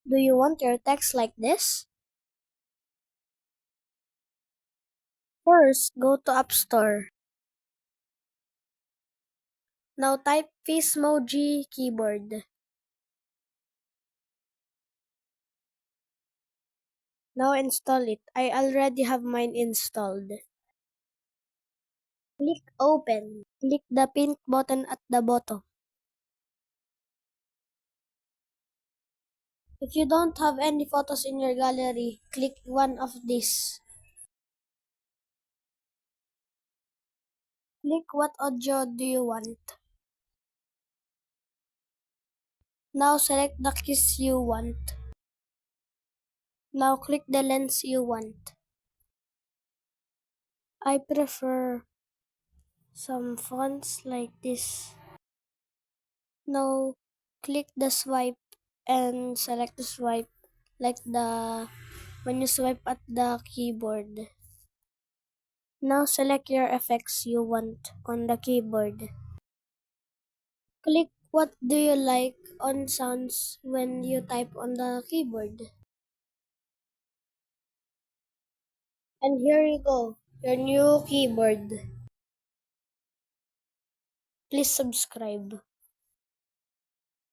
Do you want your text like this? First, go to App Store. Now type Fizmoji keyboard. Now install it. I already have mine installed. Click open. Click the pink button at the bottom. If you don't have any photos in your gallery, click one of these. Click what audio do you want. Now select the keys you want. Now click the lens you want. I prefer some fonts like this. Now click the swipe and select the swipe like when you swipe at the keyboard. Now select your effects you want on the keyboard. Click what do you like on sounds when you type on the keyboard. And here you go, your new keyboard. Please subscribe.